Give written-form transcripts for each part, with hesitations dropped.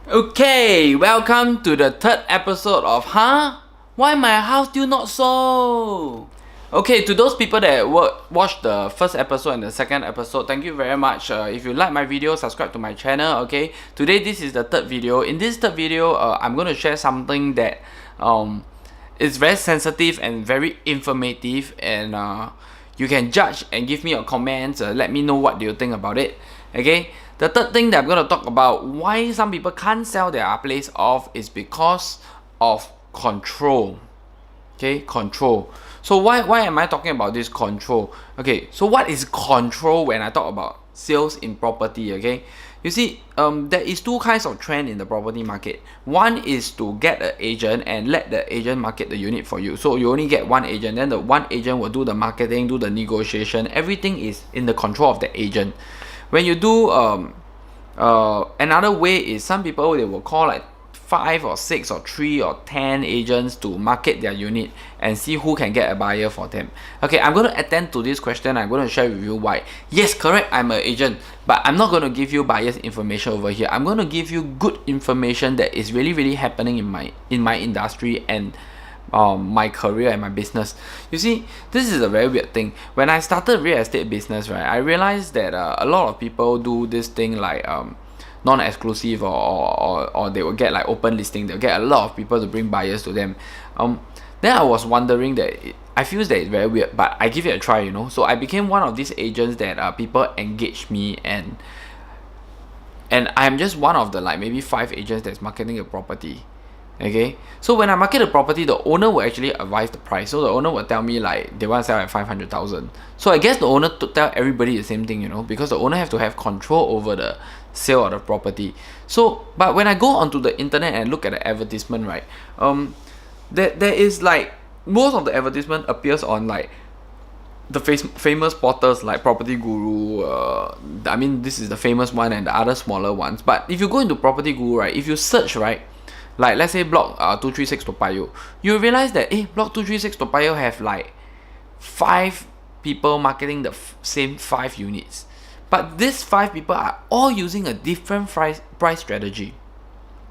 Okay, welcome to the third episode of Why my house still not sold? Okay, to those people that watched the first episode and the second episode, thank you very much. If you like my video, subscribe to my channel. Okay, today this is the third video. In this third video, I'm going to share something that is very sensitive and very informative, and you can judge and give me your comments. Let me know what do you think about it. Okay, the third thing that I'm going to talk about, why some people can't sell their place off, is because of control. Okay, control. So why am I talking about this control? Okay, so what is control when I talk about sales in property? Okay, you see, there is two kinds of trend in the property market. One is to get an agent and let the agent market the unit for you. So you only get one agent, then the one agent will do the marketing, do the negotiation. Everything is in the control of the agent. When you do another way is, some people they will call like 5 or 6 or 3 or 10 agents to market their unit and see who can get a buyer for them. Okay, I'm going to attend to this question. I'm going to share with you why. Yes, correct, I'm an agent, but I'm not going to give you biased information over here. I'm going to give you good information that is really happening in my industry and my career and my business. You see, this is a very weird thing. When I started real estate business, right, I realized that a lot of people do this thing like non-exclusive or they will get like open listing. They'll get a lot of people to bring buyers to them. Then I was wondering that I feel that it's very weird, but I give it a try, you know. So I became one of these agents that people engage me, and I'm just one of the like maybe 5 agents that's marketing a property. Okay, so when I market a property, the owner will actually advise the price. So the owner will tell me like they want to sell at 500,000. So I guess the owner to tell everybody the same thing, you know, because the owner have to have control over the sale of the property. So, but when I go onto the internet and look at the advertisement, right, there is like most of the advertisement appears on like the famous portals like Property Guru. I mean, this is the famous one and the other smaller ones. But if you go into Property Guru, right, if you search, right, like let's say block 236 Toa Payoh, you realize that block 236 Toa Payoh have like 5 people marketing the same 5 units, but these 5 people are all using a different price strategy.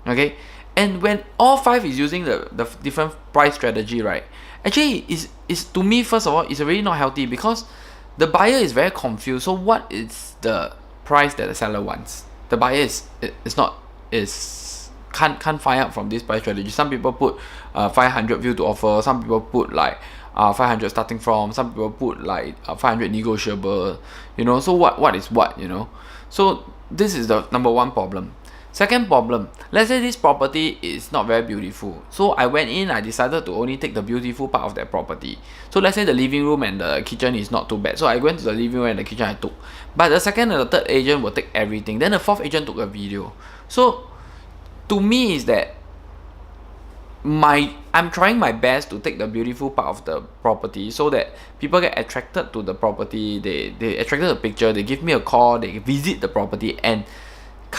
Okay, and when all 5 is using the different price strategy, right, actually is to me, first of all, it's really not healthy, because the buyer is very confused. So what is the price that the seller wants? The buyer can't find out from this price strategy. Some people put 500 view to offer, some people put like 500 starting from, some people put like 500 negotiable, you know. So what is what, you know? So this is the number one problem. Second problem, let's say this property is not very beautiful. So I went in, I decided to only take the beautiful part of that property. So let's say the living room and the kitchen is not too bad. So I went to the living room and the kitchen I took. But the second and the third agent will take everything. Then the fourth agent took a video. So to me is that I'm trying my best to take the beautiful part of the property so that people get attracted to the property. They attracted the picture, they give me a call, they visit the property, and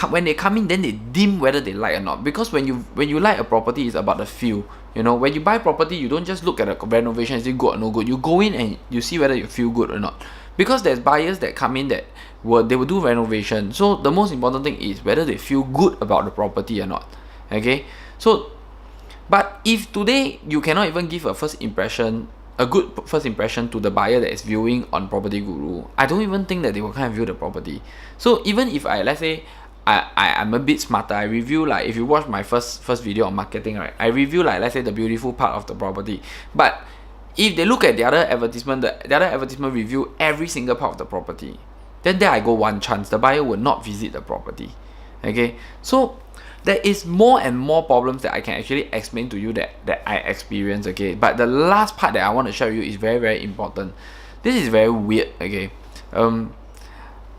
when they come in, then they deem whether they like or not. Because when you like a property, it's about the feel. You know, when you buy property, you don't just look at the renovation and say good or no good. You go in and you see whether you feel good or not. Because there's buyers that come in that they will do renovation. So the most important thing is whether they feel good about the property or not. Okay, so but if today you cannot even give a good first impression to the buyer that is viewing on Property Guru, I don't even think that they will come and view the property. So even if let's say I'm a bit smarter, I review, like if you watch my first video on marketing, right, I review like let's say the beautiful part of the property. But if they look at the other advertisement, the other advertisement review every single part of the property, then there I go one chance, the buyer will not visit the property. Okay, so there is more and more problems that I can actually explain to you that I experience. Okay, but the last part that I want to share with you is very important. This is very weird. Okay,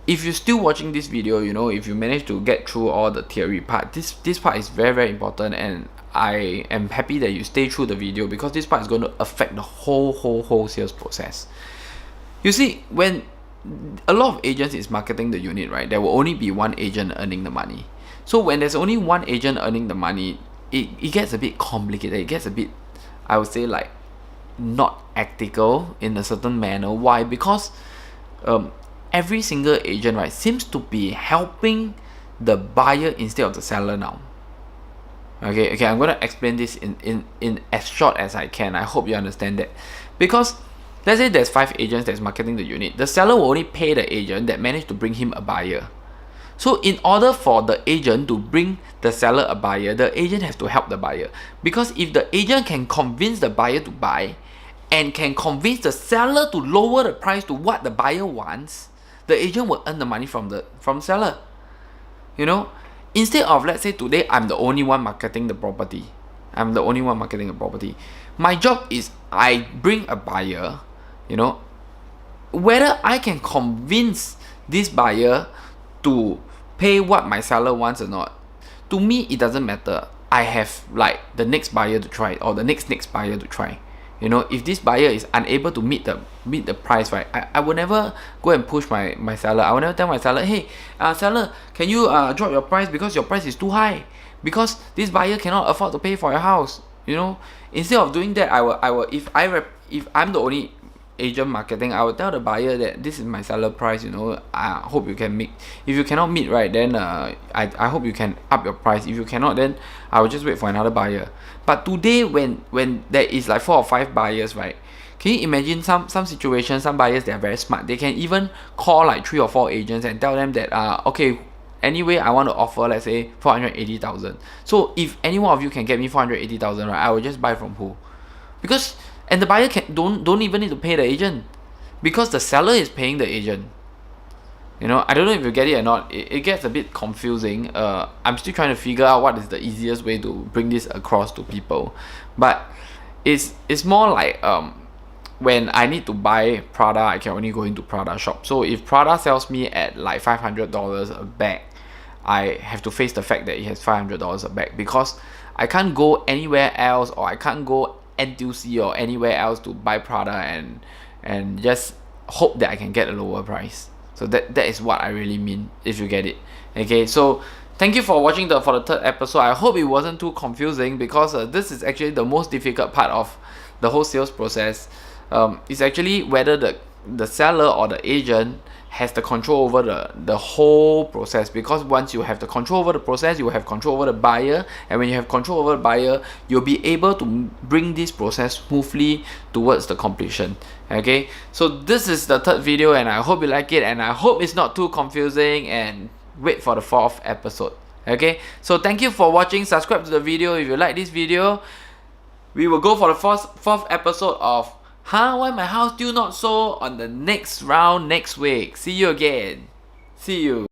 if you're still watching this video, you know, if you manage to get through all the theory part, this part is very important, and I am happy that you stay through the video, because this part is going to affect the whole sales process. You see, when a lot of agents is marketing the unit, right, there will only be one agent earning the money. So when there's only one agent earning the money, it gets a bit complicated. It gets a bit, I would say, like not ethical in a certain manner. Why? Because every single agent, right, seems to be helping the buyer instead of the seller now. Okay, I'm gonna explain this in as short as I can. I hope you understand that. Because let's say there's 5 agents that's marketing the unit. The seller will only pay the agent that managed to bring him a buyer. So in order for the agent to bring the seller a buyer, the agent has to help the buyer. Because if the agent can convince the buyer to buy and can convince the seller to lower the price to what the buyer wants, the agent will earn the money from seller. You know, instead of, let's say today I'm the only one marketing the property. My job is I bring a buyer, you know, whether I can convince this buyer to pay what my seller wants or not, to me it doesn't matter. I have like the next buyer to try, or the next buyer to try. You know, if this buyer is unable to meet the price, right, I will never go and push my seller. I will never tell my seller, hey, seller, can you drop your price because your price is too high, because this buyer cannot afford to pay for your house. You know, instead of doing that, I will if I'm the only agent marketing, I will tell the buyer that this is my seller price. You know, I hope you can meet. If you cannot meet, right, then I hope you can up your price. If you cannot, then I will just wait for another buyer. But today, when there is like 4 or 5 buyers, right, can you imagine some situations, some buyers, they are very smart. They can even call like 3 or 4 agents and tell them that okay, anyway, I want to offer, let's say, 480,000. So if any one of you can get me 480,000, right, I will just buy from who? Because, and the buyer don't even need to pay the agent, because the seller is paying the agent. You know, I don't know if you get it or not. It gets a bit confusing. I'm still trying to figure out what is the easiest way to bring this across to people. But it's more like when I need to buy Prada, I can only go into Prada shop. So if Prada sells me at like $500 a bag, I have to face the fact that it has $500 a bag, because I can't go anywhere else, or I can't go NTUC or anywhere else to buy Prada and just hope that I can get a lower price. So that is what I really mean, if you get it. Okay, so thank you for watching for the 3rd episode. I hope it wasn't too confusing, because this is actually the most difficult part of the whole sales process. It's actually whether the seller or the agent has the control over the whole process. Because once you have the control over the process, you will have control over the buyer, and when you have control over the buyer, you'll be able to bring this process smoothly towards the completion. Okay, so this is the 3rd video, and I hope you like it, and I hope it's not too confusing, and wait for the 4th episode. Okay, so thank you for watching. Subscribe to the video if you like this video. We will go for the 4th episode of why my house still not sold on the next round next week. See you again. See you.